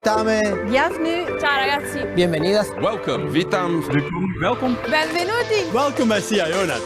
Witamy. Bienvenue. Ciao ragazzi. Bienvenidas. Welcome. Witam. Welkom. Benvenuti. Welcome at CIONET.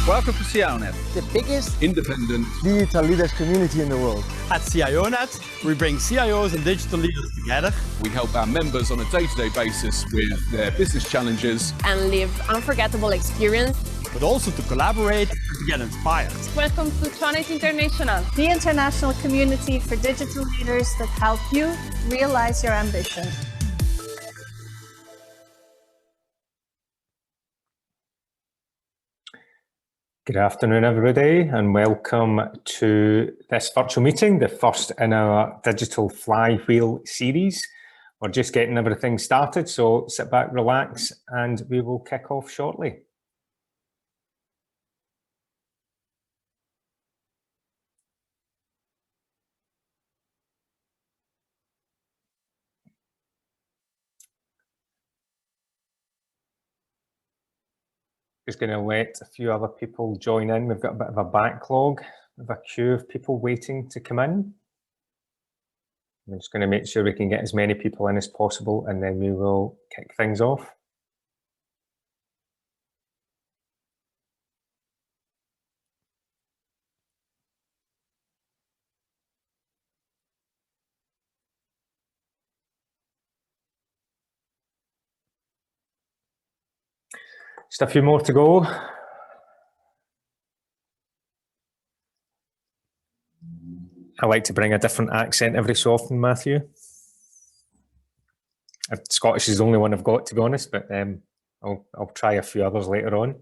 Welcome to CIONET, The biggest independent digital leaders community in the world. At CIONET, we bring CIOs and digital leaders together. We help our members on a day-to-day basis with their business challenges And live unforgettable experience. But also to collaborate and to get inspired. Welcome to CIONET International. The international community for digital leaders that help you realize your ambition. Good afternoon, everybody, and welcome to this virtual meeting, the first in our Digital Flywheel series. We're just getting everything started, so sit back, relax, and we will kick off shortly. Just going to let a few other people join in. We've got a bit of a backlog, of a queue of people waiting to come in. I'm just going to make sure we can get as many people in as possible, and then we will kick things off. Just a few more to go. I like to bring a different accent every so often, Matthew. Scottish is the only one I've got, to be honest, but I'll try a few others later on.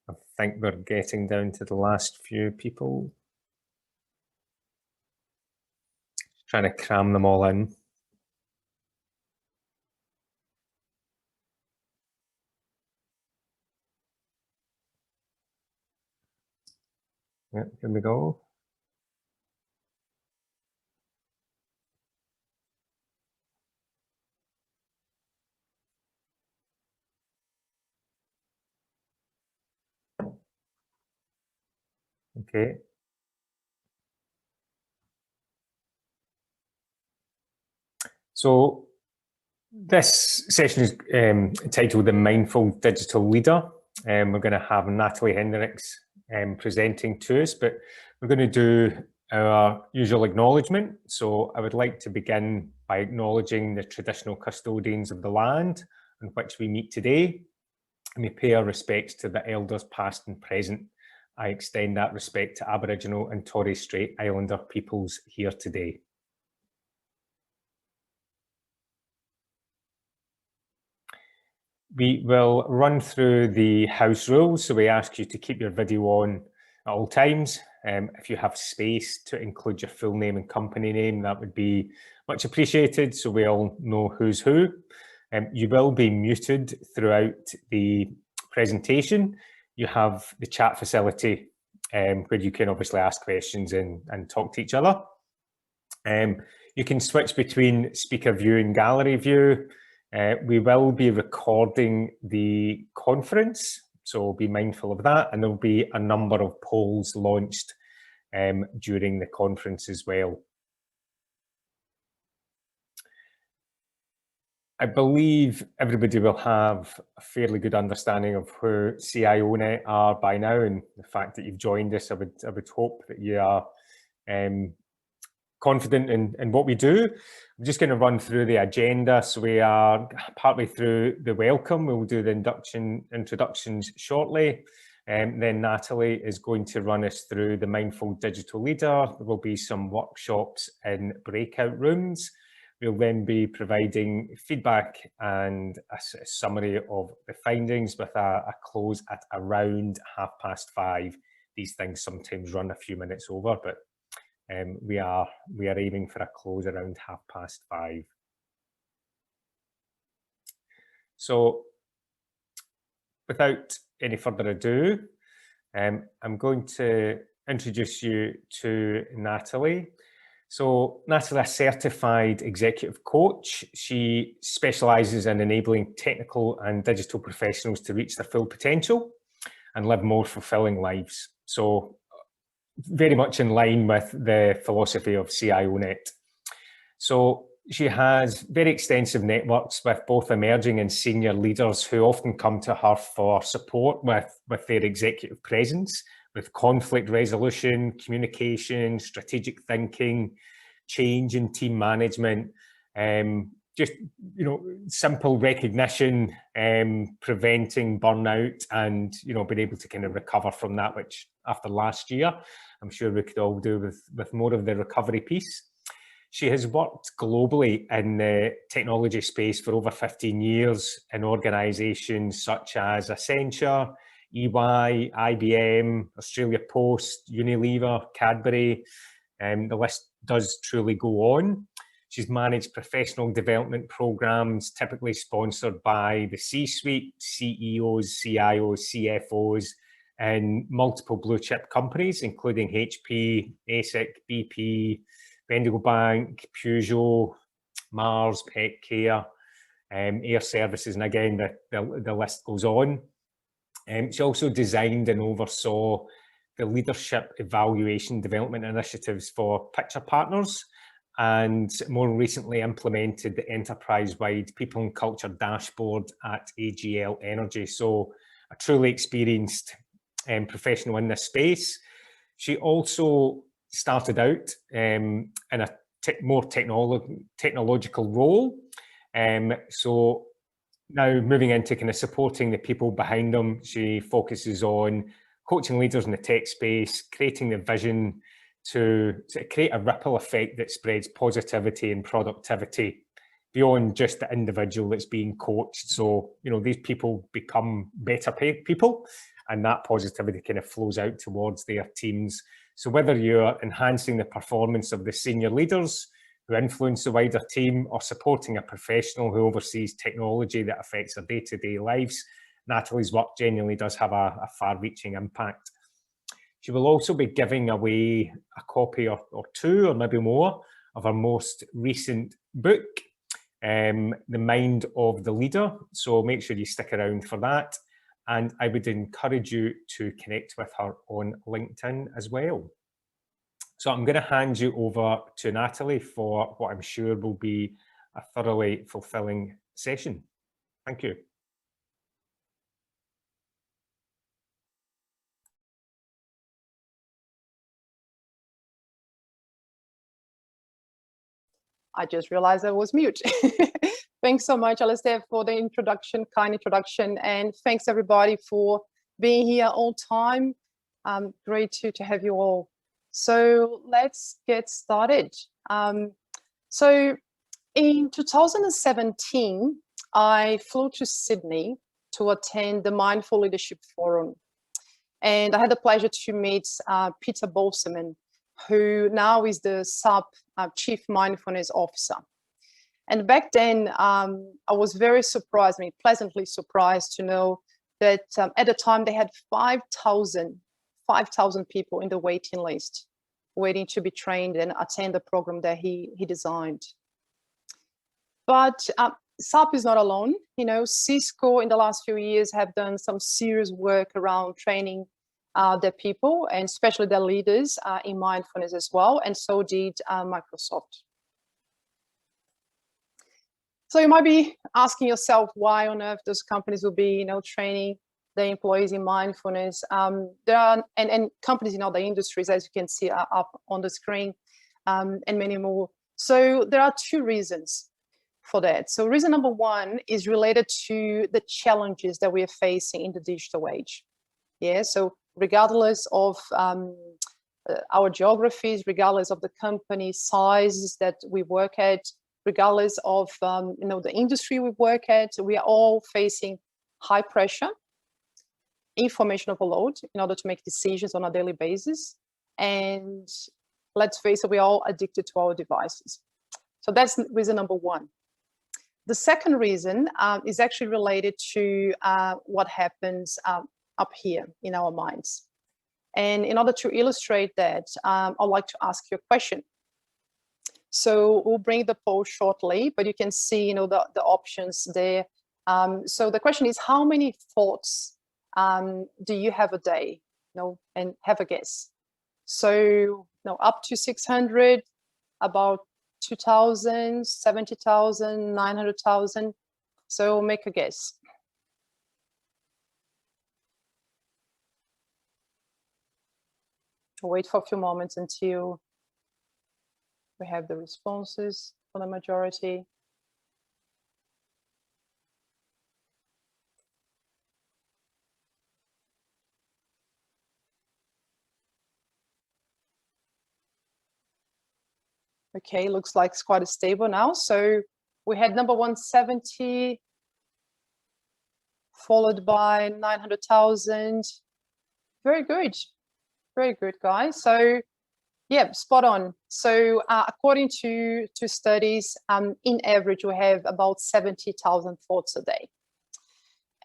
I think we're getting down to the last few people. Trying to cram them all in. Yeah, here we go. Okay. So this session is titled The Mindful Digital Leader. We're going to have Natalie Hendricks presenting to us, but we're going to do our usual acknowledgement. So I would like to begin by acknowledging the traditional custodians of the land on which we meet today, and we pay our respects to the elders past and present. I extend that respect to Aboriginal and Torres Strait Islander peoples here today. We will run through the house rules, so we ask you to keep your video on at all times. If you have space to include your full name and company name, that would be much appreciated, so we all know who's who. You will be muted throughout the presentation. You have the chat facility where you can obviously ask questions and talk to each other. You can switch between speaker view and gallery view. We will be recording the conference, so be mindful of that, and there will be a number of polls launched during the conference as well. I believe everybody will have a fairly good understanding of who CIONET are by now, and the fact that you've joined us, I would hope that you are confident in what we do. I'm just going to run through the agenda. So we are partly through the welcome. We'll do the introductions shortly. Then Natalie is going to run us through the Mindful Digital Leader. There will be some workshops in breakout rooms. We'll then be providing feedback and a summary of the findings with a close at around 5:30. These things sometimes run a few minutes over, but we are aiming for a close around 5:30. So without any further ado, I'm going to introduce you to Natalie. So Natalie, a certified executive coach. She specialises in enabling technical and digital professionals to reach their full potential and live more fulfilling lives. So very much in line with the philosophy of CIONET. So she has very extensive networks with both emerging and senior leaders who often come to her for support with their executive presence, with conflict resolution, communication, strategic thinking, change in team management, just, you know, simple recognition, preventing burnout, and, you know, being able to kind of recover from that, which after last year, I'm sure we could all do with more of the recovery piece. She has worked globally in the technology space for over 15 years in organisations such as Accenture, EY, IBM, Australia Post, Unilever, Cadbury. The list does truly go on. She's managed professional development programs, typically sponsored by the C-suite, CEOs, CIOs, CFOs, and multiple blue chip companies, including HP, ASIC, BP, Bendigo Bank, Peugeot, Mars, Petcare, Air Services, and again, the list goes on. She also designed and oversaw the leadership evaluation development initiatives for Picture Partners, and more recently implemented the enterprise-wide people and culture dashboard at AGL Energy. So a truly experienced professional in this space. She also started out in a more technological role. So now moving into kind of supporting the people behind them, she focuses on coaching leaders in the tech space, creating the vision to create a ripple effect that spreads positivity and productivity beyond just the individual that's being coached. So, you know, these people become better people, and that positivity kind of flows out towards their teams. So whether you're enhancing the performance of the senior leaders who influence the wider team, or supporting a professional who oversees technology that affects their day-to-day lives, Natalie's work genuinely does have a far-reaching impact. She will also be giving away a copy or two, or maybe more, of her most recent book, The Mind of the Leader. So make sure you stick around for that. And I would encourage you to connect with her on LinkedIn as well. So I'm going to hand you over to Natalie for what I'm sure will be a thoroughly fulfilling session. Thank you. I just realized I was mute. Thanks so much, Alistair, for the introduction, kind introduction, and thanks everybody for being here all time. Great to have you all. So let's get started. So in 2017, I flew to Sydney to attend the Mindful Leadership Forum. And I had the pleasure to meet Peter Bolseman, who now is the SAP Chief Mindfulness Officer. And back then, I was very surprised, pleasantly surprised to know that at the time they had 5,000 people in the waiting list, waiting to be trained and attend the program that he designed. But SAP is not alone. You know, Cisco in the last few years have done some serious work around training their people, and especially their leaders in mindfulness as well, and so did Microsoft. So you might be asking yourself, why on earth those companies will be, you know, training their employees in mindfulness? There are and companies in other industries, as you can see up on the screen, and many more. So there are two reasons for that. So reason number one is related to the challenges that we are facing in the digital age. Yeah, so regardless of our geographies, regardless of the company sizes that we work at, regardless of you know, the industry we work at, we are all facing high pressure, information overload in order to make decisions on a daily basis. And let's face it, we're all addicted to our devices. So that's reason number one. The second reason is actually related to what happens up here in our minds. And in order to illustrate that, I'd like to ask you a question. So we'll bring the poll shortly, but you can see, you know, the options there. So the question is, how many thoughts do you have a day? You know, and have a guess. So, you know, up to 600, about 2,000, 70,000, 900,000. So make a guess. Wait for a few moments until we have the responses for the majority. Okay, looks like it's quite stable now. So we had number 170, followed by 900,000. Very good. Very good, guys. So yeah, spot on. So according to studies, in average, we have about 70,000 thoughts a day.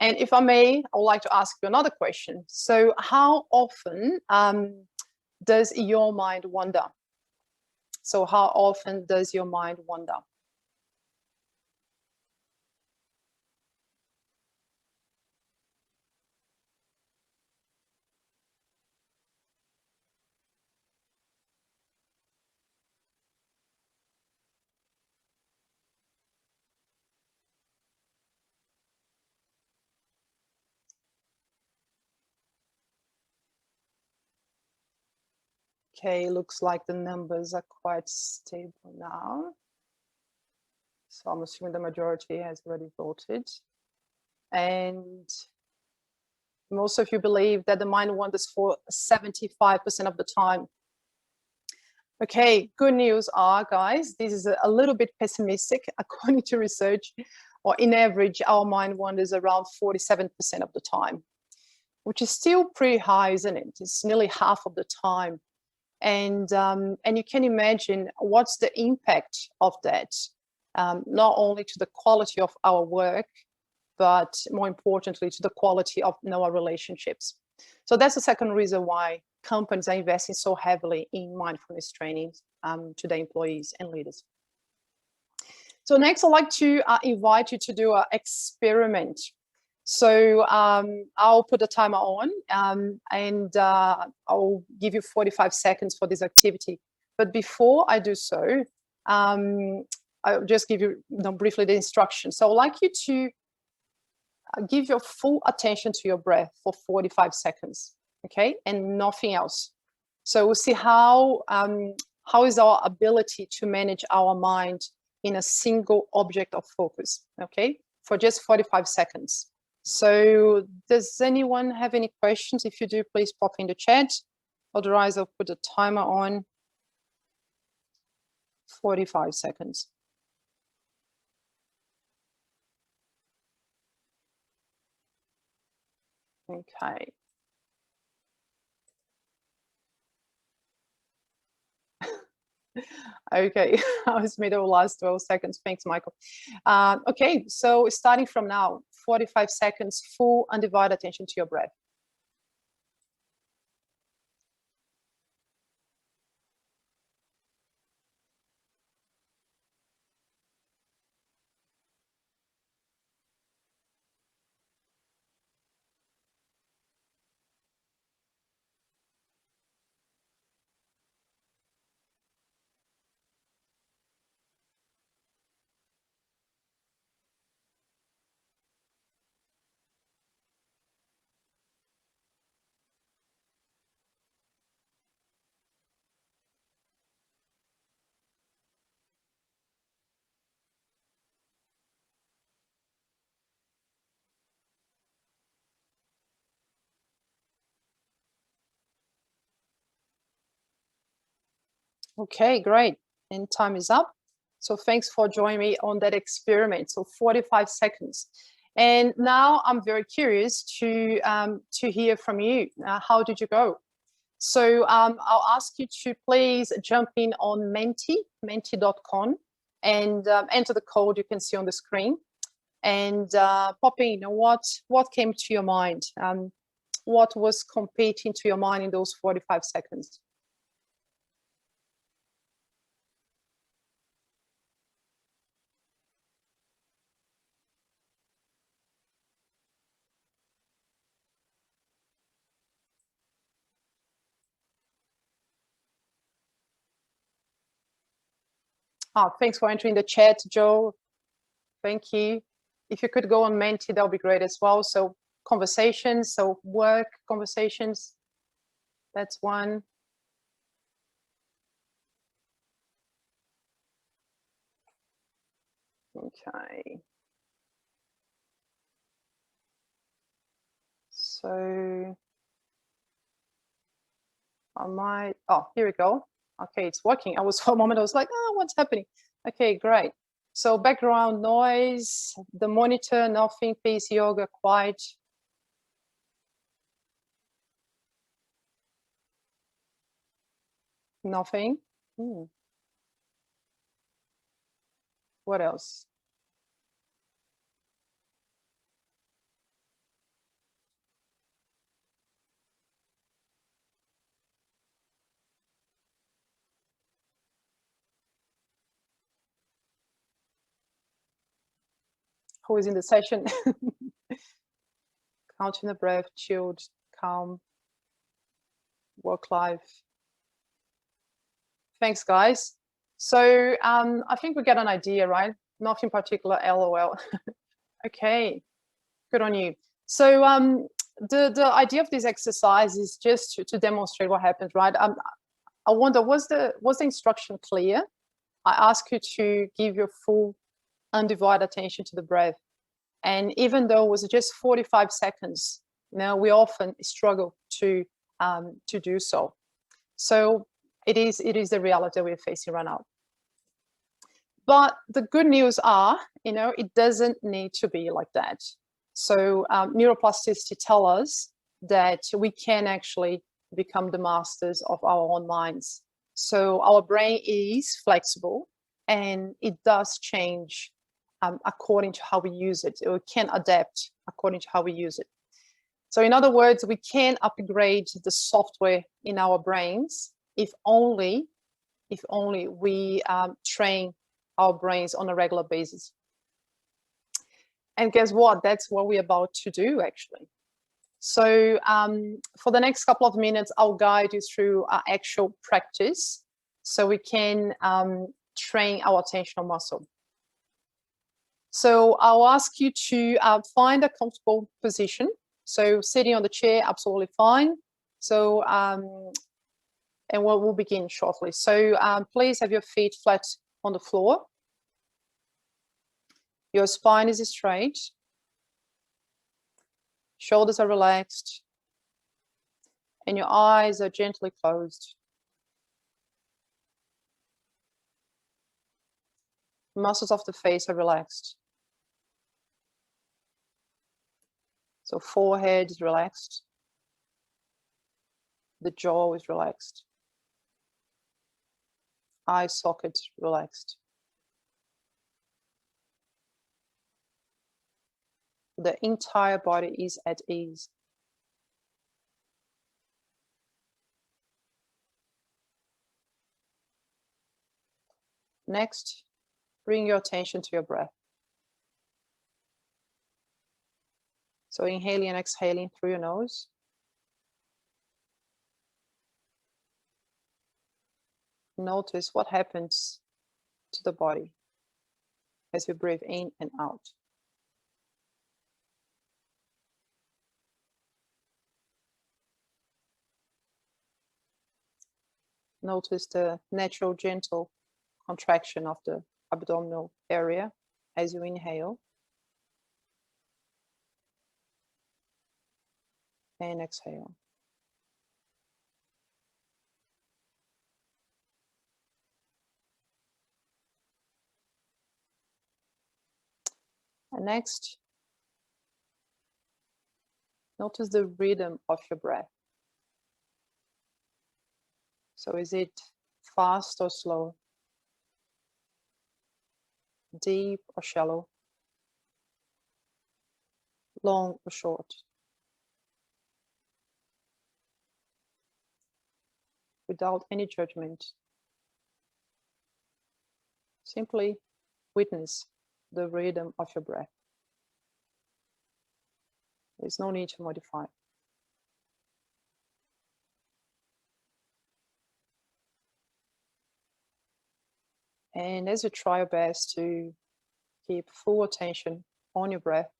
And if I may, I would like to ask you another question. So how often does your mind wander? So how often does your mind wander? Okay, looks like the numbers are quite stable now. So I'm assuming the majority has already voted. And most of you believe that the mind wanders for 75% of the time. Okay, good news are, guys, this is a little bit pessimistic. According to research, or in average, our mind wanders around 47% of the time, which is still pretty high, isn't it? It's nearly half of the time. And you can imagine what's the impact of that, not only to the quality of our work, but more importantly, to the quality of our relationships. So that's the second reason why companies are investing so heavily in mindfulness training to their employees and leaders. So next, I'd like to invite you to do an experiment. So I'll put the timer on and I'll give you 45 seconds for this activity. But before I do so, I'll just give you, briefly the instructions. So I'd like you to give your full attention to your breath for 45 seconds, okay? And nothing else. So we'll see how is our ability to manage our mind in a single object of focus, okay? For just 45 seconds. So does anyone have any questions? If you do, please pop in the chat. Otherwise, I'll put the timer on. 45 seconds. Okay. Okay, I was made the last 12 seconds. Thanks, Michael. Okay, so starting from now, 45 seconds, full undivided attention to your breath. Okay, great. And time is up. So thanks for joining me on that experiment. So 45 seconds. And now I'm very curious to hear from you. How did you go? So I'll ask you to please jump in on menti.com and enter the code you can see on the screen and pop in what came to your mind. What was competing to your mind in those 45 seconds? Oh, thanks for entering the chat, Joe. Thank you. If you could go on Menti, that would be great as well. So conversations, so work conversations, that's one. Okay. So I might, oh, here we go. Okay, it's working. I was for a moment, I was like, oh, what's happening? Okay, great. So background noise, the monitor, nothing, peace, yoga, quiet. Nothing. What else? Who is in the session? Counting the breath, chilled, calm, work life. Thanks, guys. So I think we get an idea, right? Nothing particular, LOL. Okay, good on you. So the idea of this exercise is just to demonstrate what happens, right? I wonder, was the instruction clear? I ask you to give your full undivided attention to the breath. And even though it was just 45 seconds, now we often struggle to do so. So it is the reality we're facing right now. But the good news are, it doesn't need to be like that. So neuroplasticity tells us that we can actually become the masters of our own minds. So our brain is flexible and it does change according to how we use it. We can adapt according to how we use it. So in other words, we can upgrade the software in our brains if only we train our brains on a regular basis. And guess what? That's what we're about to do, actually. So for the next couple of minutes, I'll guide you through our actual practice so we can train our attentional muscle. So I'll ask you to find a comfortable position. So sitting on the chair, absolutely fine. So, and we'll begin shortly. So please have your feet flat on the floor. Your spine is straight. Shoulders are relaxed. And your eyes are gently closed. Muscles of the face are relaxed. So forehead is relaxed. The jaw is relaxed. Eye socket relaxed. The entire body is at ease. Next, bring your attention to your breath. So inhaling and exhaling through your nose. Notice what happens to the body as we breathe in and out. Notice the natural, gentle contraction of the abdominal area as you inhale and exhale. And next, notice the rhythm of your breath. So is it fast or slow? Deep or shallow? Long or short? Without any judgment. Simply witness the rhythm of your breath. There's no need to modify. And as you try your best to keep full attention on your breath,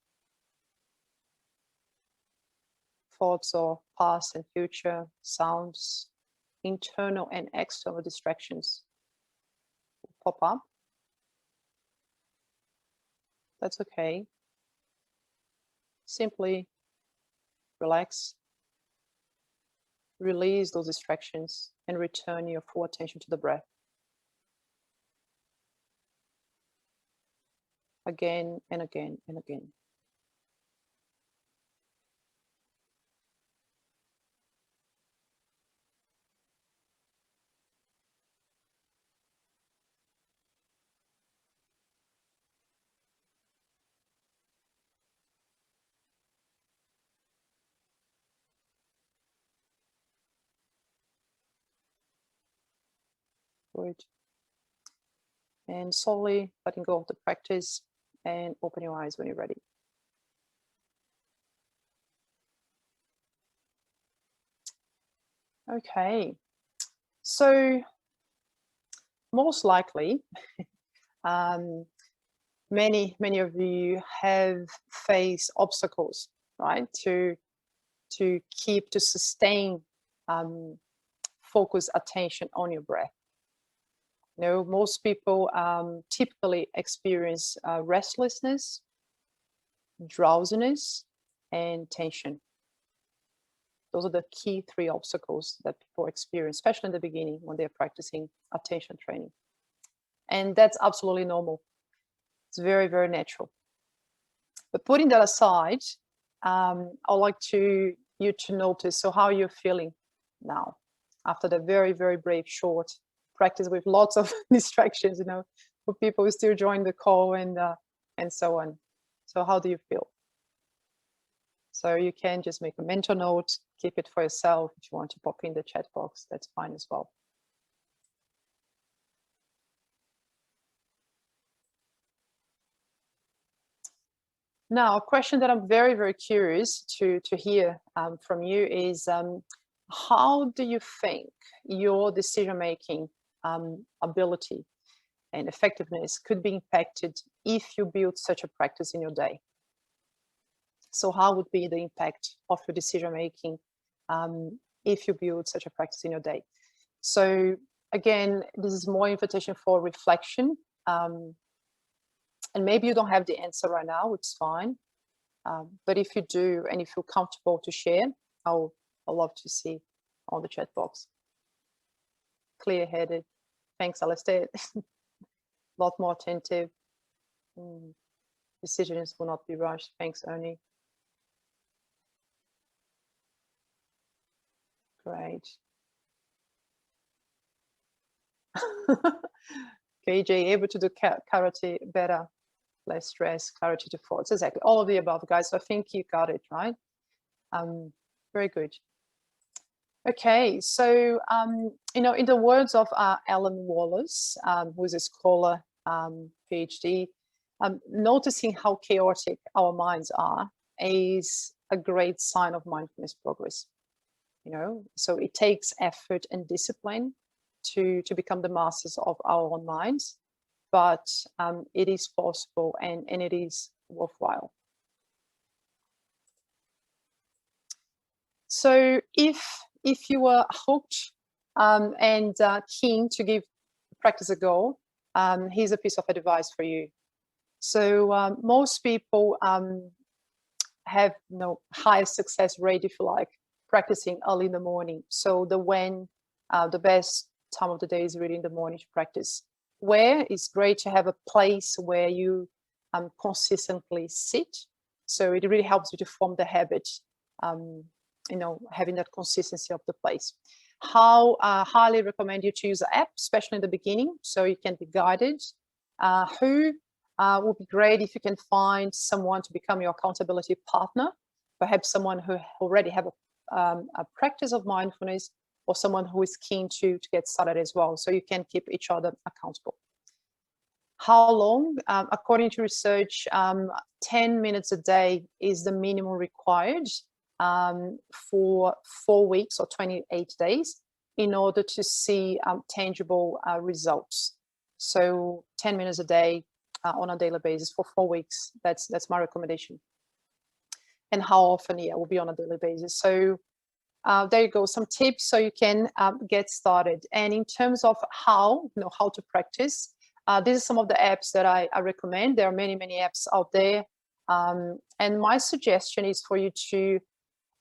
thoughts of past and future, sounds, internal and external distractions will pop up. That's okay. Simply relax, release those distractions, and return your full attention to the breath. Again and again and again. Good. And slowly letting go of the practice and open your eyes when you're ready. Okay, so most likely, many of you have faced obstacles, right, to sustain focused attention on your breath. You know, most people typically experience restlessness, drowsiness, and tension. Those are the key 3 obstacles that people experience, especially in the beginning when they're practicing attention training. And that's absolutely normal. It's very, very natural. But putting that aside, I'd like you to notice, so how you're feeling now after the very, very brave, short practice with lots of distractions, you know, for people who still join the call and so on. So how do you feel? So you can just make a mental note, keep it for yourself. If you want to pop in the chat box, that's fine as well. Now, a question that I'm very, very curious to hear from you is, how do you think your decision-making ability and effectiveness could be impacted if you build such a practice in your day? So how would be the impact of your decision-making if you build such a practice in your day? So again, this is more invitation for reflection. And maybe you don't have the answer right now, it's fine. But if you do, and you feel comfortable to share, I'll love to see on the chat box. Clear-headed. Thanks, Alistair. A lot more attentive. Decisions will not be rushed. Thanks, Ernie. Great. KJ, able to do clarity better, less stress, clarity to thoughts. Exactly, all of the above, guys. So I think you got it, right? Very good. Okay, so, you know, in the words of Alan Wallace, who's a scholar, PhD, noticing how chaotic our minds are is a great sign of mindfulness progress. You know, so it takes effort and discipline to become the masters of our own minds, but it is possible and it is worthwhile. So if you were hooked and keen to give practice a go, here's a piece of advice for you. So most people have higher success rate, if you like, practicing early in the morning. So the best time of the day is really in the morning to practice. Where it's great to have a place where you consistently sit. So it really helps you to form the habit, you know, having that consistency of the place. How highly recommend you to use the app, especially in the beginning, so you can be guided. Who would be great if you can find someone to become your accountability partner, perhaps someone who already have a practice of mindfulness, or someone who is keen to get started as well, so you can keep each other accountable. How long? According to research, 10 minutes a day is the minimum required for 4 weeks or 28 days in order to see tangible results. So 10 minutes a day on a daily basis for 4 weeks. That's my recommendation. And how often? Yeah, will be on a daily basis. So there you go, some tips so you can get started. And in terms of how to practice, these are some of the apps that I recommend. There are many apps out there. And my suggestion is for you to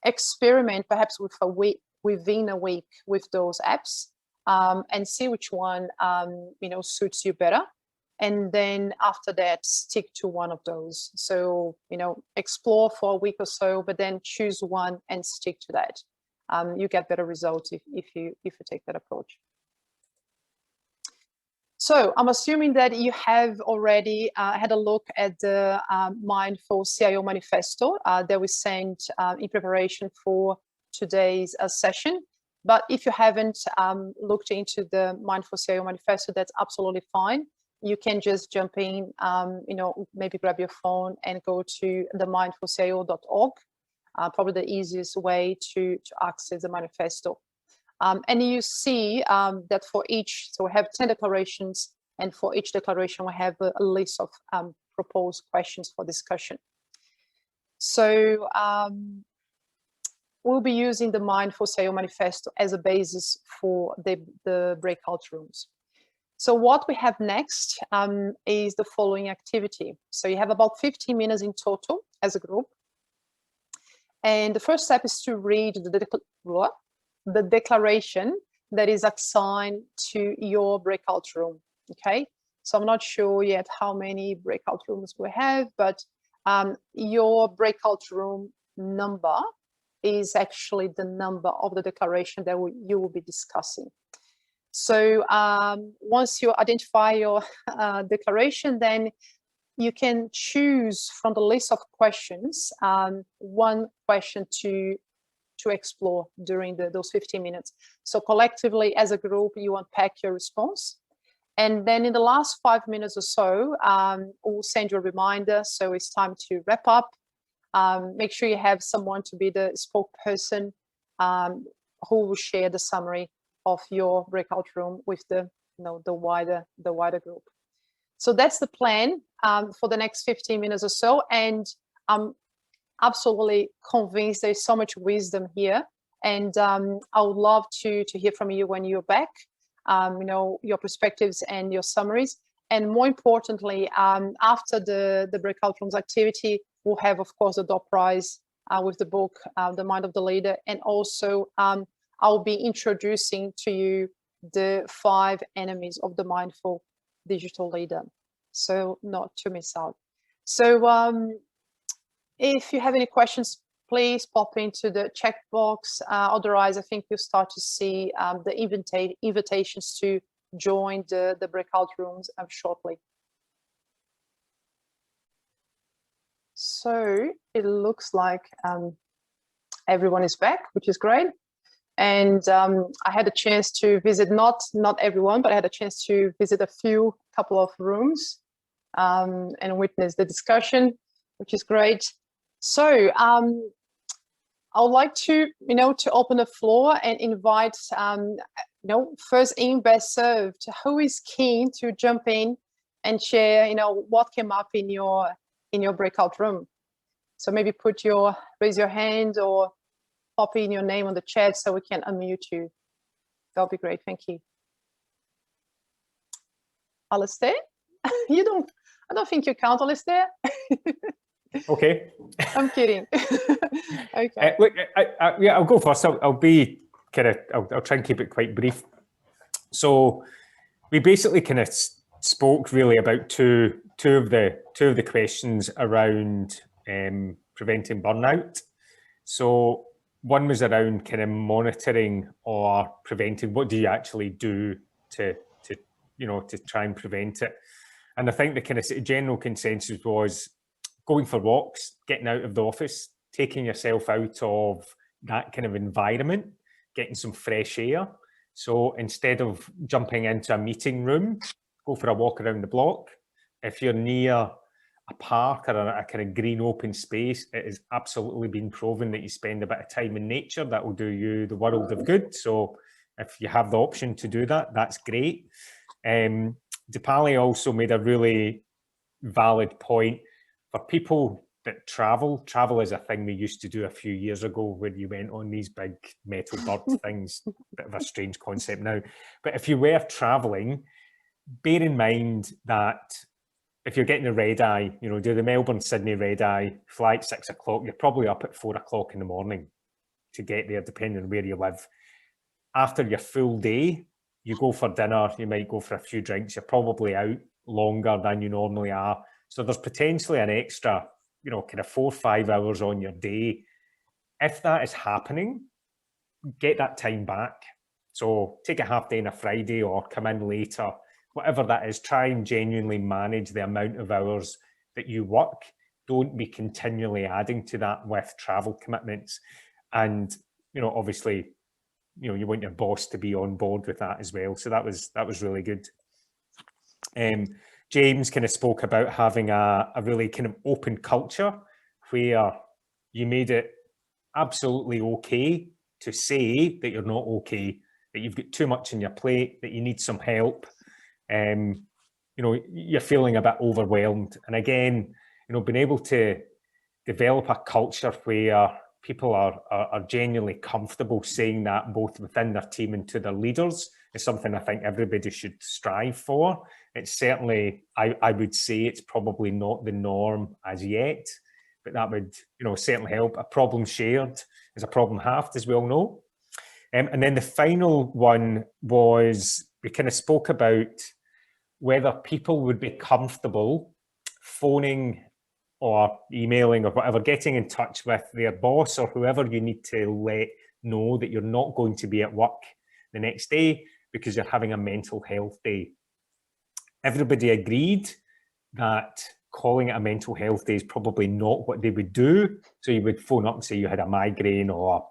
experiment perhaps with within a week with those apps and see which one suits you better. And then after that, stick to one of those. So, explore for a week or so, but then choose one and stick to that. You get better results if you take that approach. So I'm assuming that you have already had a look at the Mindful CIO Manifesto that we sent in preparation for today's session. But if you haven't looked into the Mindful CIO Manifesto, that's absolutely fine. You can just jump in, maybe grab your phone and go to the mindfulcio.org. Probably the easiest way to access the manifesto. And you see that for each, so we have 10 declarations, and for each declaration we have a list of proposed questions for discussion. So we'll be using the Mindful CIO Manifesto as a basis for the breakout rooms. So what we have next is the following activity. So you have about 15 minutes in total as a group. And the first step is to read the declaration that is assigned to your breakout room, okay? So I'm not sure yet how many breakout rooms we have, but your breakout room number is actually the number of the declaration that you will be discussing. So once you identify your declaration, then you can choose from the list of questions one question to explore during those 15 minutes. So collectively as a group, you unpack your response. And then in the last 5 minutes or so, we'll send you a reminder. So it's time to wrap up. Make sure you have someone to be the spokesperson who will share the summary of your breakout room with the wider group. So that's the plan for the next 15 minutes or so. And I'm absolutely convinced there's so much wisdom here. And I would love to hear from you when you're back, your perspectives and your summaries. And more importantly, after the breakout rooms activity, we'll have, of course, the door prize with the book, The Mind of the Leader. And also, I'll be introducing to you the 5 enemies of the mindful digital leader. So not to miss out. So if you have any questions, please pop into the chat box. Otherwise, I think you'll start to see the invitations to join the breakout rooms shortly. So it looks like everyone is back, which is great. And I had a chance to visit, not everyone, but I had a chance to visit a couple of rooms and witness the discussion, which is great. So I would like to, to open the floor and invite, first in, best served. Who is keen to jump in and share, what came up in your breakout room? So maybe raise your hand or pop in your name on the chat so we can unmute you. That'll be great. Thank you. Alistair? I don't think you count, Alistair. Okay. I'm kidding. Okay. Look, I'll go first. I'll be I'll try and keep it quite brief. So we basically kind of spoke really about two of the questions around preventing burnout. So one was around kind of monitoring or preventing. What do you actually do to try and prevent it? And I think the kind of general consensus was going for walks, getting out of the office, taking yourself out of that kind of environment, getting some fresh air. So instead of jumping into a meeting room, go for a walk around the block. If you're near a park or a kind of green open space, it has absolutely been proven that you spend a bit of time in nature, that will do you the world of good. So if you have the option to do that, that's great. Dipali also made a really valid point. For people that travel is a thing we used to do a few years ago when you went on these big metal bird things. Bit of a strange concept now. But if you were traveling, bear in mind that if you're getting the red eye, you know, do the Melbourne-Sydney red eye, flight 6 o'clock, you're probably up at 4 o'clock in the morning to get there, depending on where you live. After your full day, you go for dinner, you might go for a few drinks, you're probably out longer than you normally are. So there's potentially an extra, you know, kind of 4 or 5 hours on your day. If that is happening, get that time back. So take a half day on a Friday or come in later, whatever that is, try and genuinely manage the amount of hours that you work. Don't be continually adding to that with travel commitments. And, you know, obviously, you know, you want your boss to be on board with that as well. So that was really good. James kind of spoke about having a really kind of open culture where you made it absolutely okay to say that you're not okay, that you've got too much on your plate, that you need some help. You know, you're feeling a bit overwhelmed. And again, you know, being able to develop a culture where people are genuinely comfortable saying that both within their team and to their leaders is something I think everybody should strive for. It's certainly, I would say it's probably not the norm as yet, but that would, you know, certainly help. A problem shared is a problem halved, as we all know. And then the final one was, we kind of spoke about whether people would be comfortable phoning or emailing or whatever, getting in touch with their boss or whoever you need to let know that you're not going to be at work the next day because you're having a mental health day. Everybody agreed that calling it a mental health day is probably not what they would do. So you would phone up and say you had a migraine, or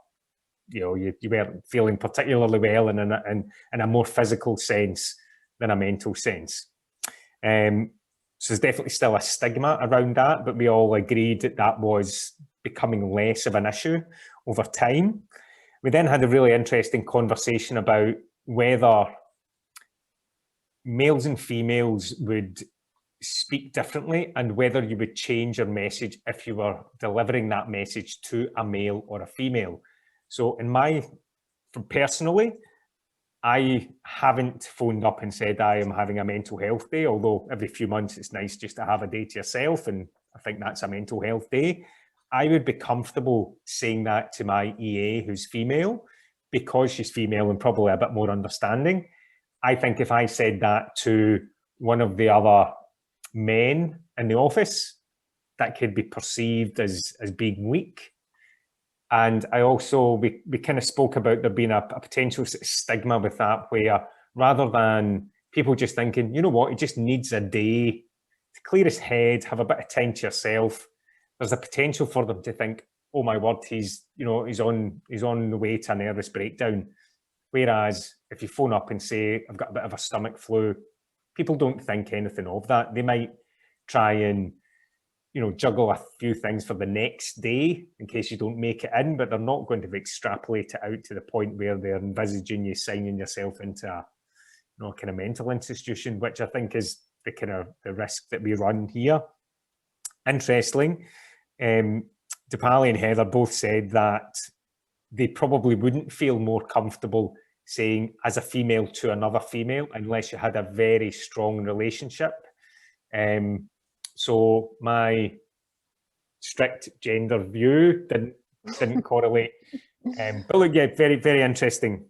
you know, you weren't feeling particularly well in a more physical sense than a mental sense. So there's definitely still a stigma around that, but we all agreed that that was becoming less of an issue over time. We then had a really interesting conversation about whether males and females would speak differently and whether you would change your message if you were delivering that message to a male or a female. So personally, I haven't phoned up and said I am having a mental health day, although every few months it's nice just to have a day to yourself, and I think that's a mental health day. I would be comfortable saying that to my EA who's female, because she's female and probably a bit more understanding. I think if I said that to one of the other men in the office, that could be perceived as being weak. And I also, we kind of spoke about there being a potential stigma with that, where rather than people just thinking, you know what, he just needs a day to clear his head, have a bit of time to yourself, there's a potential for them to think, oh my word, he's on the way to a nervous breakdown. Whereas if you phone up and say, I've got a bit of a stomach flu, people don't think anything of that. They might try and, you know, juggle a few things for the next day in case you don't make it in, but they're not going to extrapolate it out to the point where they're envisaging you signing yourself into a, you know, kind of mental institution, which I think is the kind of the risk that we run here. Interesting, Dipali and Heather both said that they probably wouldn't feel more comfortable saying as a female to another female unless you had a very strong relationship. So my strict gender view didn't correlate. But look, yeah, very, very interesting.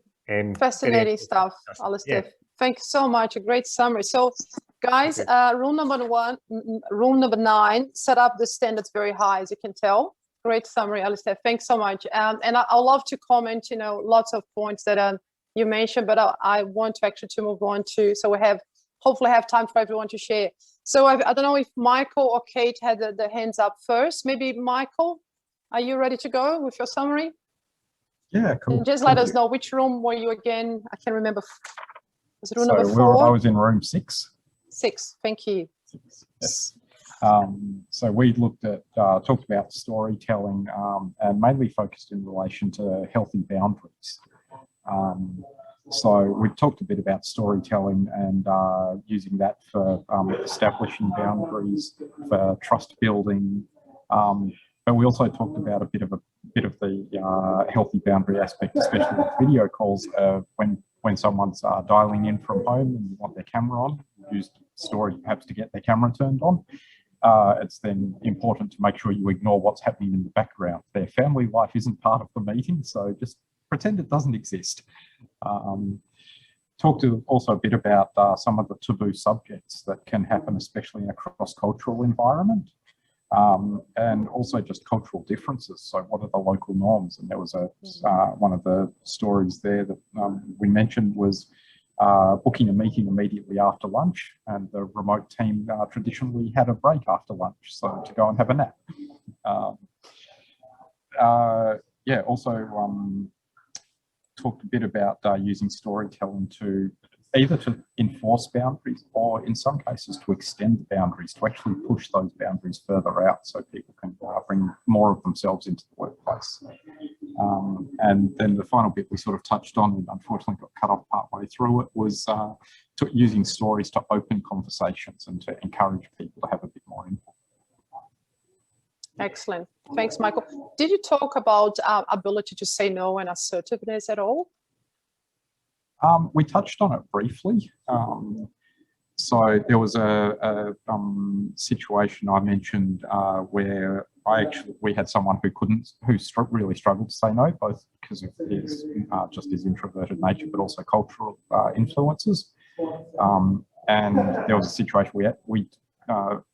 Fascinating stuff, Alistair. Yeah. Thank you so much. A great summary. So, guys, rule number 9: set up the standards very high, as you can tell. Great summary, Alistair. Thanks so much. And I love to comment. You know, lots of points that you mentioned, but I want to actually move on to, so we hopefully have time for everyone to share. So I don't know if Michael or Kate had the hands up first. Maybe Michael, are you ready to go with your summary? Yeah, cool. And just let us know, which room were you again? I can't remember. Was it room number 4? I was in room 6. 6, thank you. 6. Yes. So we looked at, talked about storytelling and mainly focused in relation to healthy boundaries. So we talked a bit about storytelling and using that for establishing boundaries, for trust building. But we also talked about a bit of the healthy boundary aspect, especially with video calls. When someone's dialing in from home and you want their camera on, use story perhaps to get their camera turned on. It's then important to make sure you ignore what's happening in the background. Their family life isn't part of the meeting, so just pretend it doesn't exist. Talk to also a bit about some of the taboo subjects that can happen, especially in a cross-cultural environment, and also just cultural differences. So what are the local norms? And there was one of the stories there that we mentioned was booking a meeting immediately after lunch, and the remote team traditionally had a break after lunch, so to go and have a nap. Yeah, also talked a bit about using storytelling to either to enforce boundaries or in some cases to extend the boundaries, to actually push those boundaries further out so people can bring more of themselves into the workplace. And then the final bit we sort of touched on and unfortunately got cut off partway through it was using stories to open conversations and to encourage people to have a bit more input. Excellent. Thanks, Michael. Did you talk about ability to say no and assertiveness at all? We touched on it briefly. So there was a situation I mentioned where we had someone who really struggled to say no, both because of his just his introverted nature, but also cultural influences. And there was a situation where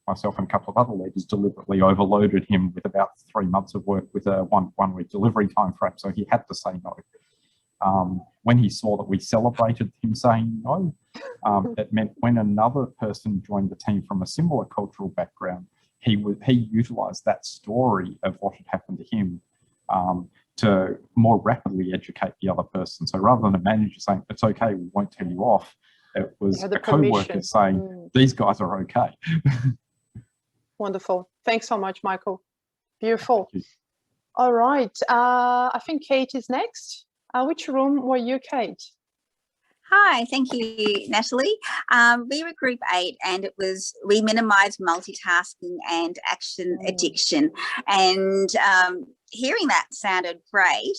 myself and a couple of other leaders deliberately overloaded him with about 3 months of work with a one-week delivery time frame, so he had to say no. When he saw that we celebrated him saying no, it meant when another person joined the team from a similar cultural background, he utilised that story of what had happened to him to more rapidly educate the other person. So rather than a manager saying, "It's okay, we won't tell you off," it was a co-worker saying, "These guys are okay." Wonderful. Thanks so much, Michael. Beautiful. All right. I think Kate is next. Which room were you, Kate? Hi, thank you, Natalie. We were group 8 and we minimised multitasking and action addiction. And hearing that sounded great,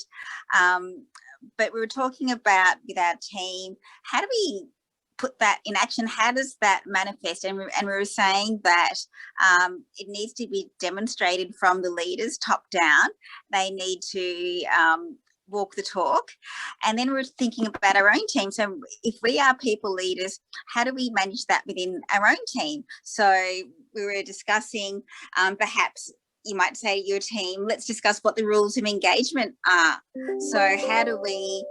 but we were talking about with our team, how do we put that in action? How does that manifest? And we were saying that it needs to be demonstrated from the leaders top down. They need to walk the talk. And then we're thinking about our own team. So if we are people leaders, how do we manage that within our own team? So we were discussing perhaps you might say to your team, let's discuss what the rules of engagement are. So how do we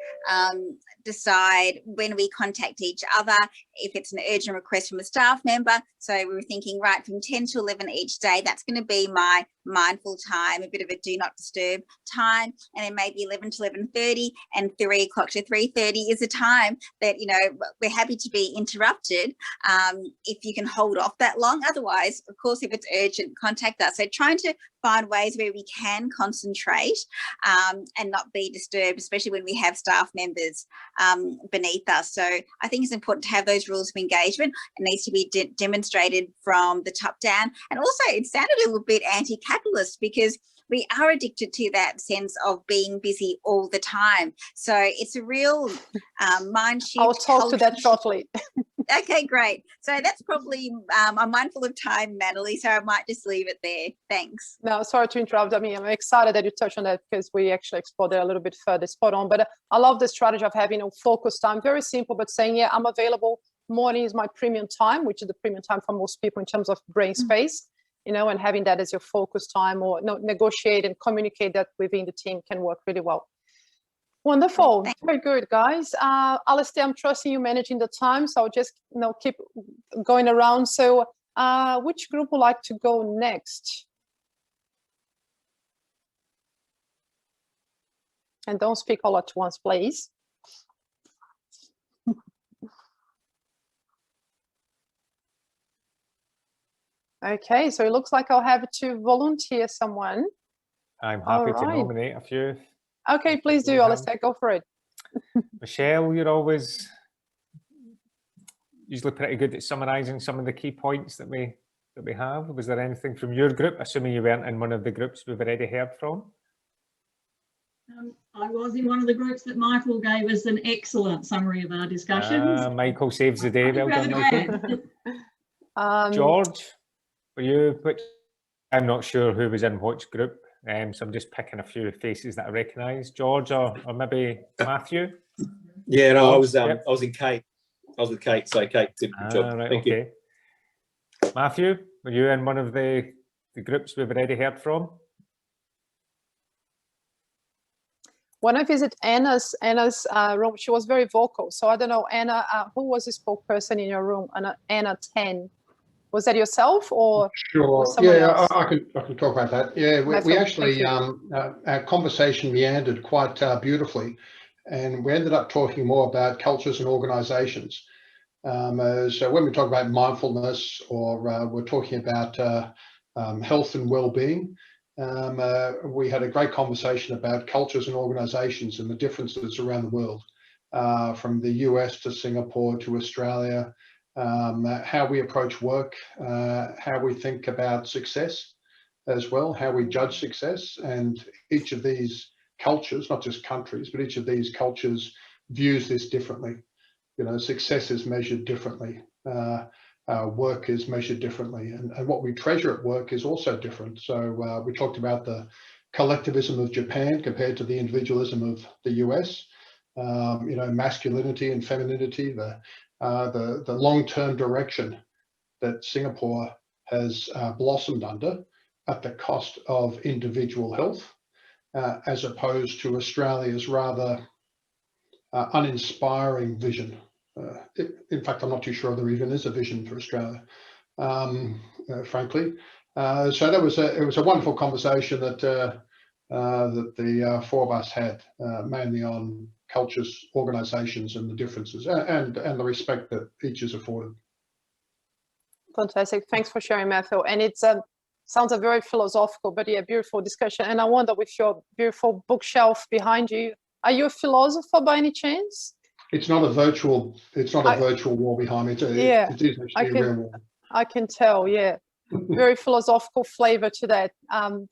decide when we contact each other, if it's an urgent request from a staff member? So we were thinking, right, from 10 to 11 each day, that's going to be my mindful time, a bit of a do not disturb time, and then maybe 11 to 11:30 and 3 o'clock to 3:30 is a time that, you know, we're happy to be interrupted if you can hold off that long. Otherwise, of course, if it's urgent, contact us. So trying to find ways where we can concentrate and not be disturbed, especially when we have staff members beneath us. So I think it's important to have those rules of engagement. It needs to be demonstrated from the top down. And also it sounded a little bit anti-capitalist because we are addicted to that sense of being busy all the time. So it's a real mind shift. I'll talk to that shortly. Okay, great. So that's probably, I'm mindful of time, Natalie, so I might just leave it there. Thanks. No, sorry to interrupt. I mean, I'm excited that you touched on that because we actually explored it a little bit further. Spot on. But I love the strategy of having a focus time. Very simple, but saying, yeah, I'm available. Morning is my premium time, which is the premium time for most people in terms of brain space, you know, and having that as your focus time, or negotiate and communicate that within the team can work really well. Wonderful. Very good, guys. Alistair, I'm trusting you managing the time, so I'll just keep going around. So which group would like to go next? And don't speak all at once, please. Okay, so it looks like I'll have to volunteer someone. I'm happy to nominate a few. Okay, please do, Alistair, go for it. Michelle, you're always usually pretty good at summarising some of the key points that we have. Was there anything from your group, assuming you weren't in one of the groups we've already heard from? I was in one of the groups that Michael gave us an excellent summary of our discussions. Michael saves the day. Well done, Michael. George, were you? I'm not sure who was in which group, so I'm just picking a few faces that I recognise. George or maybe Matthew. Yeah, no, George, I was in Kate. I was with Kate, so Kate did a good job. Right, Thank you. Matthew, were you in one of the groups we've already heard from? When I visit Anna's room, she was very vocal. So I don't know, Anna, who was the spokesperson in your room? Anna 10. Was that yourself or? Sure. Yeah, I can talk about that. Yeah, we actually our conversation meandered quite beautifully, and we ended up talking more about cultures and organisations. So when we talk about mindfulness, or we're talking about health and well-being, we had a great conversation about cultures and organisations and the differences around the world, from the US to Singapore to Australia, how we approach work, how we think about success as well, how we judge success. And each of these cultures, not just countries, but each of these cultures views this differently. You know, success is measured differently. Work is measured differently, and what we treasure at work is also different. So we talked about the collectivism of Japan compared to the individualism of the US. You know, masculinity and femininity, the long-term direction that Singapore has blossomed under at the cost of individual health, as opposed to Australia's rather uninspiring vision. In fact, I'm not too sure there even is a vision for Australia, frankly. So it was a wonderful conversation that the four of us had, mainly on cultures, organisations, and the differences, and the respect that each is afforded. Fantastic. Thanks for sharing, Matthew. And it sounds a very philosophical, but yeah, beautiful discussion. And I wonder, with your beautiful bookshelf behind you, are you a philosopher by any chance? It's not a virtual wall behind me. It is actually a real wall. I can tell, yeah. Very philosophical flavor to that.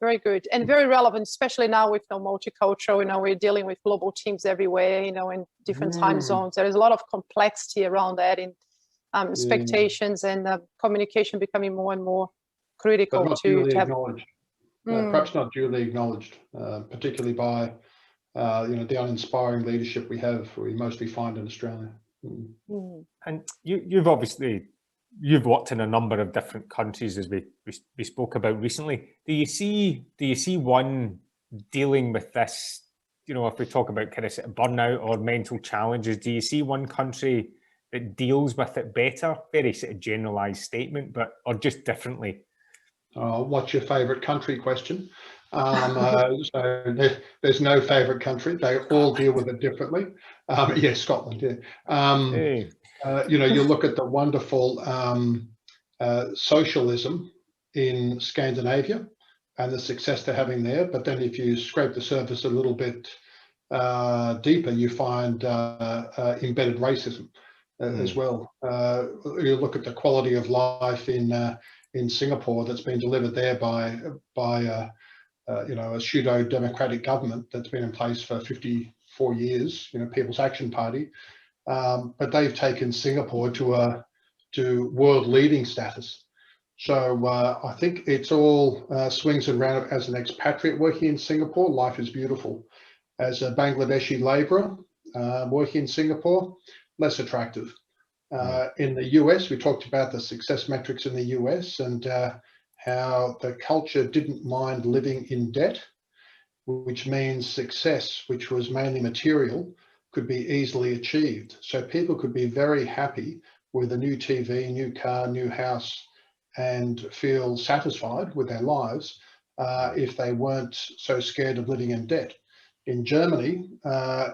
Very good and very relevant, especially now with multicultural. You know, we're dealing with global teams everywhere. You know, in different time zones. There is a lot of complexity around that, in expectations and communication becoming more and more critical. But not duly acknowledged. Perhaps not duly acknowledged, particularly by you know, the uninspiring leadership we mostly find in Australia. And you've worked in a number of different countries, as we spoke about recently. Do you see one dealing with this? You know, if we talk about kind of burnout or mental challenges, do you see one country that deals with it better? Very sort of generalised statement, or just differently. What's your favourite country question? So there's no favourite country. They all deal with it differently. Yeah, Scotland. Yeah. You know, you look at the wonderful socialism in Scandinavia and the success they're having there. But then if you scrape the surface a little bit deeper, you find embedded racism as well. You look at the quality of life in Singapore that's been delivered there by you know, a pseudo-democratic government that's been in place for 54 years, you know, People's Action Party. But they've taken Singapore to world-leading status. So I think it's all swings and roundabouts. As an expatriate working in Singapore, life is beautiful. As a Bangladeshi labourer working in Singapore, less attractive. In the US, we talked about the success metrics in the US and how the culture didn't mind living in debt, which means success, which was mainly material, could be easily achieved. So people could be very happy with a new TV, new car, new house, and feel satisfied with their lives if they weren't so scared of living in debt. In Germany,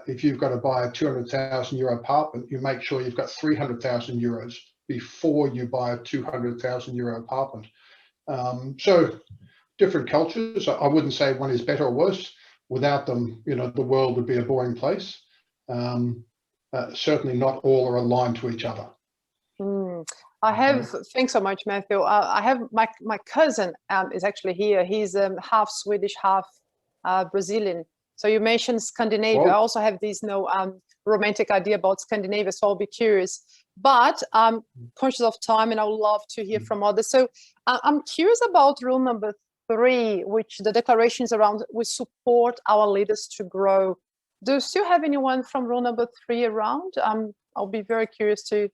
if you've got to buy a 200,000 euro apartment, you make sure you've got 300,000 euros before you buy a 200,000 euro apartment. So different cultures. I wouldn't say one is better or worse. Without them, you know, the world would be a boring place. certainly not all are aligned to each other. I have, thanks so much, Matthew. I have my cousin is actually here. He's half Swedish, half Brazilian. So you mentioned Scandinavia. Whoa. I also have this romantic idea about Scandinavia, so I'll be curious. But I'm conscious of time and I would love to hear from others. So I'm curious about rule number 3, which the declarations around we support our leaders to grow. Do you still have anyone from rule number 3 around? I'll be very curious to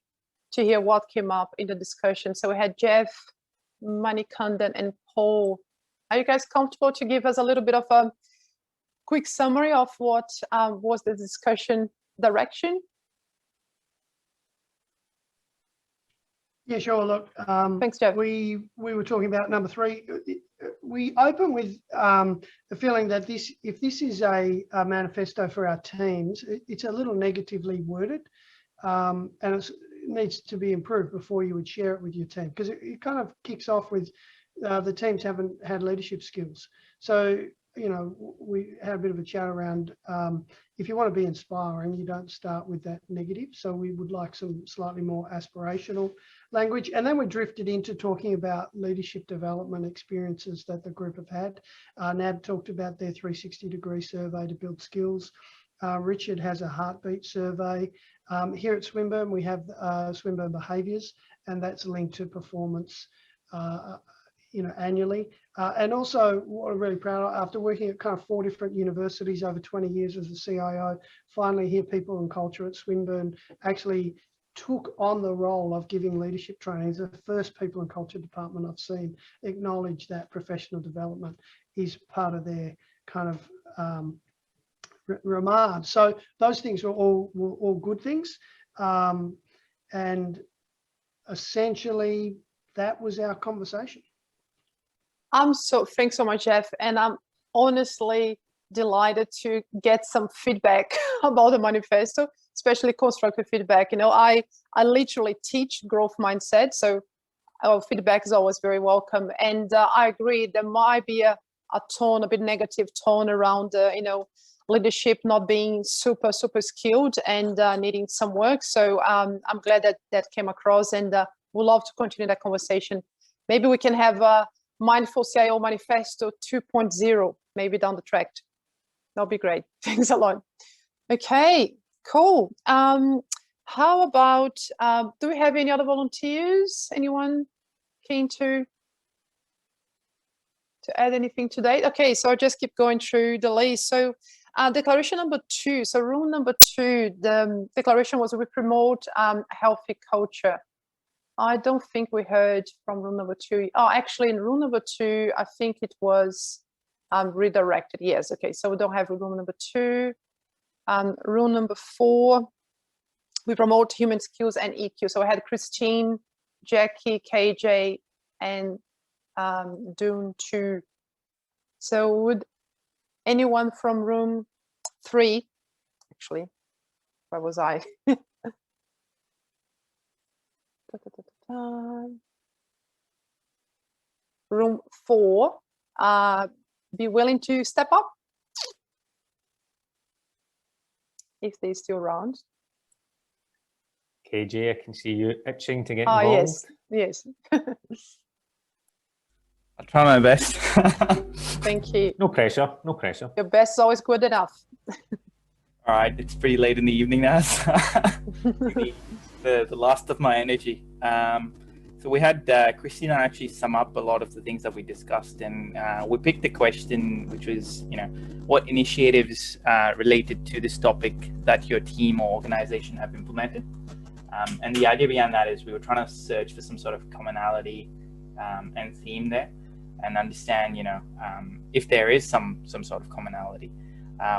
hear what came up in the discussion. So we had Jeff, Manikandan, and Paul. Are you guys comfortable to give us a little bit of a quick summary of what was the discussion direction? Yeah, sure. Look, thanks, Jeff. We were talking about number 3. We open with the feeling that if this is a manifesto for our teams, it's a little negatively worded, and it needs to be improved before you would share it with your team, because it kind of kicks off with the teams haven't had leadership skills. So, you know, we had a bit of a chat around if you want to be inspiring, you don't start with that negative. So we would like some slightly more aspirational language. And then we drifted into talking about leadership development experiences that the group have had. NAB talked about their 360-degree survey to build skills. Richard has a heartbeat survey. Here at Swinburne, we have Swinburne behaviours, and that's linked to performance annually. And also what I'm really proud of, after working at kind of 4 different universities over 20 years as a CIO, finally here people and culture at Swinburne actually took on the role of giving leadership training. It's the first people and culture department I've seen acknowledge that professional development is part of their kind of remand. So those things were all good things. And essentially that was our conversation. Thanks so much, Jeff. And I'm honestly delighted to get some feedback about the manifesto, especially constructive feedback. You know, I literally teach growth mindset, so our feedback is always very welcome. And I agree, there might be a bit negative tone around, leadership not being super skilled and needing some work. So I'm glad that came across, and we'd love to continue that conversation. Maybe we can have a Mindful CIO Manifesto 2.0 maybe down the track. That'll be great. Thanks a lot. Okay, cool. How about, do we have any other volunteers? Anyone keen to add anything today? Okay, so I'll just keep going through the list. So declaration number 2. So rule number 2, the declaration was we promote healthy culture. I don't think we heard from rule number 2. Oh, actually in rule number 2, I think it was redirected. Yes, okay, so we don't have rule number 2. Rule number 4, we promote human skills and EQ. So I had Christine, Jackie, KJ, and Dune 2. So would anyone from room 3, actually, where was I? Room 4, be willing to step up if they're still around. KJ, I can see you itching to get involved. Yes. I'll try my best. Thank you. No pressure, no pressure. Your best is always good enough. All right, it's pretty late in the evening now. So the last of my energy. So we had Christina actually sum up a lot of the things that we discussed, and we picked a question which was, what initiatives related to this topic that your team or organization have implemented. And the idea behind that is we were trying to search for some sort of commonality and theme there, and understand, if there is some sort of commonality.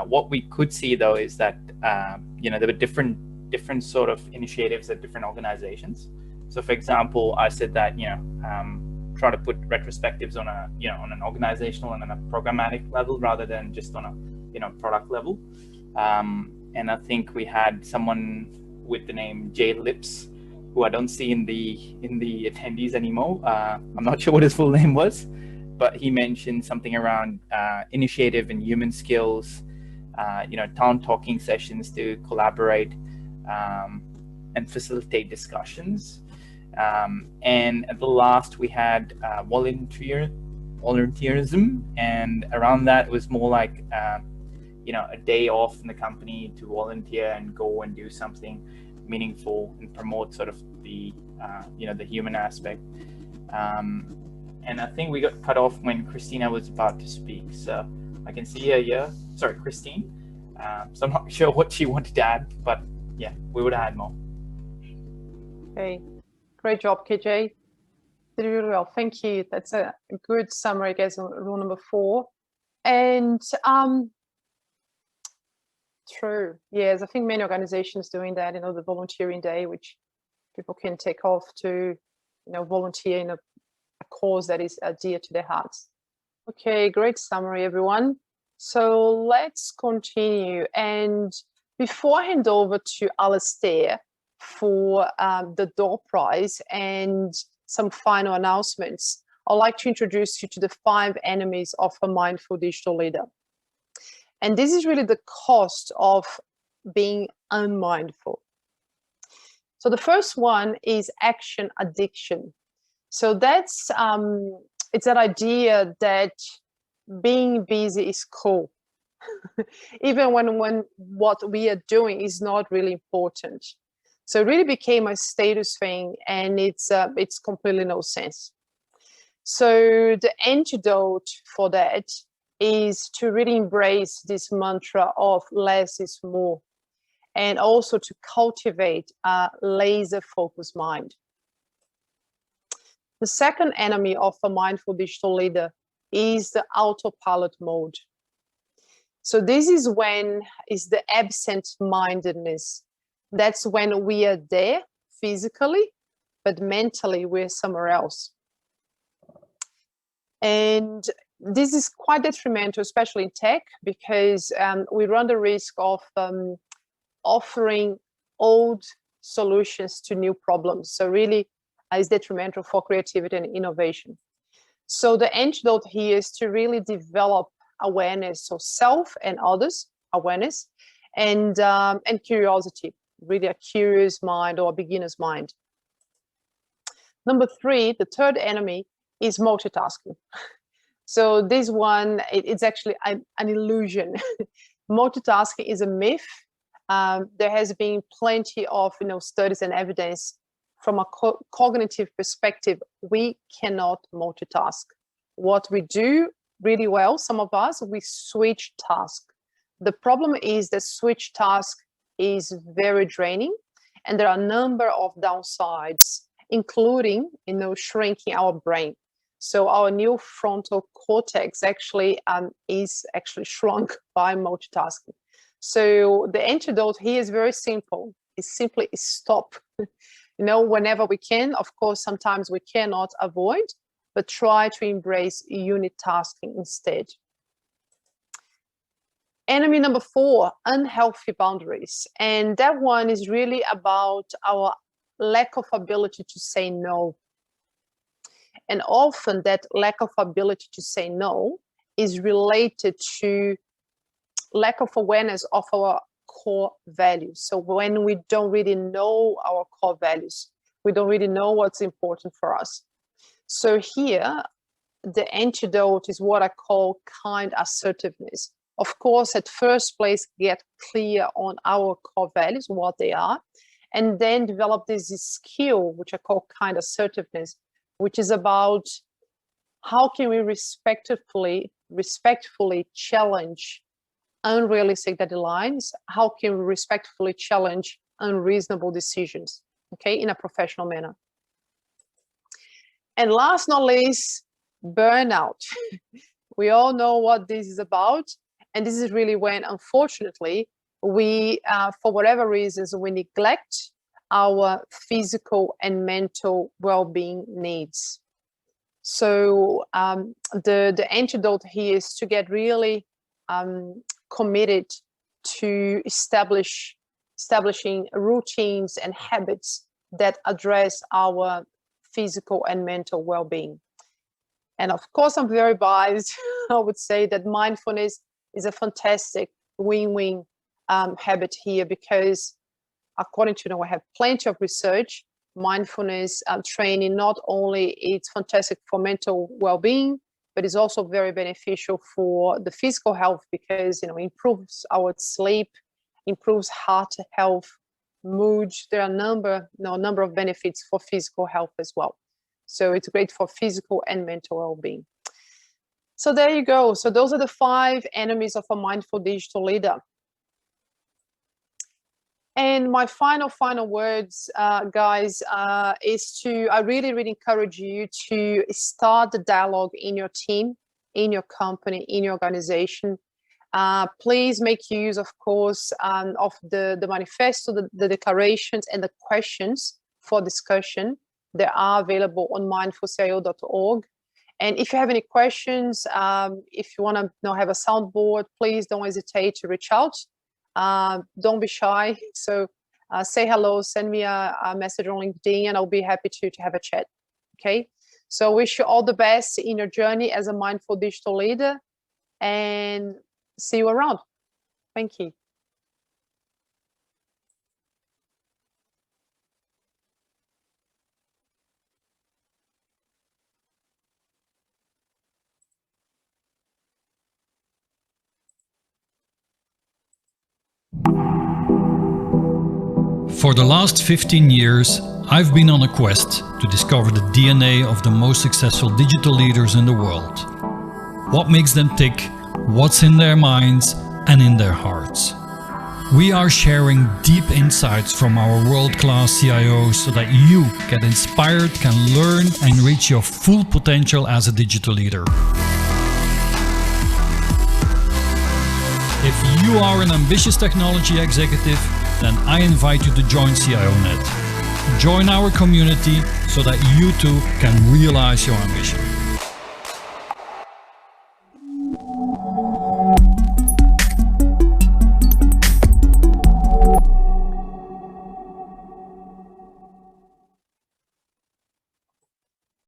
What we could see though is that there were different sort of initiatives at different organizations. So for example, I said that try to put retrospectives on on an organizational and on a programmatic level rather than just on a product level. And I think we had someone with the name Jay Lips, who I don't see in the attendees anymore. I'm not sure what his full name was, but he mentioned something around initiative and human skills, town talking sessions to collaborate and facilitate discussions. And at the last, we had volunteerism, and around that was more like a day off in the company to volunteer and go and do something meaningful and promote sort of the the human aspect. And I think we got cut off when Christina was about to speak, so I can see her here. Sorry, Christine. So I'm not sure what she wanted to add, but yeah, we would have had more. Okay, great job, KJ. Did really well. Thank you. That's a good summary, I guess, on rule number 4. And true. Yes, I think many organizations doing that. The volunteering day, which people can take off to, volunteer in a cause that is dear to their hearts. Okay, great summary, everyone. So let's continue. And before I hand over to Alastair for the door prize and some final announcements, I'd like to introduce you to the 5 enemies of a mindful digital leader. And this is really the cost of being unmindful. So the first one is action addiction. So that's it's that idea that being busy is cool, even when what we are doing is not really important. So it really became a status thing, and it's completely no sense. So the antidote for that is to really embrace this mantra of less is more, and also to cultivate a laser focused mind. The second enemy of a mindful digital leader is the autopilot mode. So this is when is the absent-mindedness. That's when we are there physically, but mentally we're somewhere else. And this is quite detrimental, especially in tech, because we run the risk of offering old solutions to new problems. So really is detrimental for creativity and innovation. So the antidote here is to really develop awareness, so self and others awareness, and curiosity, really a curious mind or a beginner's mind. Number 3, the third enemy is multitasking. So this one, it's actually an illusion. Multitasking is a myth. There has been plenty of studies and evidence from a cognitive perspective. We cannot multitask. What we do really well, some of us, we switch task. The problem is that switch task is very draining, and there are a number of downsides, including shrinking our brain. So our new frontal cortex actually is shrunk by multitasking. So the antidote here is very simple. It's simply stop. Whenever we can. Of course, sometimes we cannot avoid, but try to embrace unit tasking instead. Enemy number 4, unhealthy boundaries. And that one is really about our lack of ability to say no. And often that lack of ability to say no is related to lack of awareness of our core values. So when we don't really know our core values, we don't really know what's important for us. So here, the antidote is what I call kind assertiveness. Of course, at first place, get clear on our core values, what they are, and then develop this skill, which I call kind assertiveness, which is about how can we respectfully challenge unrealistic deadlines, how can we respectfully challenge unreasonable decisions, okay, in a professional manner. And last not least, burnout. We all know what this is about, and this is really when, unfortunately, we, for whatever reasons, we neglect our physical and mental well-being needs. So the antidote here is to get really committed to establishing routines and habits that address our physical and mental well-being. And of course, I'm very biased. I would say that mindfulness is a fantastic win-win habit here, because according to, we have plenty of research, mindfulness training, not only it's fantastic for mental well-being, but it's also very beneficial for the physical health, because improves our sleep, improves heart health, mood. There are a number of benefits for physical health as well. So it's great for physical and mental well-being. So there you go. So those are the 5 enemies of a mindful digital leader. And my final words, guys, is I really encourage you to start the dialogue in your team, in your company, in your organization. Please make use, of course, of the manifesto, the declarations, and the questions for discussion. They are available on mindfulcio.org. And if you have any questions, if you want to have a soundboard, please don't hesitate to reach out. Don't be shy. So say hello, send me a message on LinkedIn, and I'll be happy to have a chat. Okay. So wish you all the best in your journey as a mindful digital leader, and see you around. Thank you. For the last 15 years, I've been on a quest to discover the DNA of the most successful digital leaders in the world. What makes them tick, what's in their minds and in their hearts. We are sharing deep insights from our world-class CIOs so that you get inspired, can learn and reach your full potential as a digital leader. If you are an ambitious technology executive, then I invite you to join CIONET. Join our community so that you too can realize your ambition.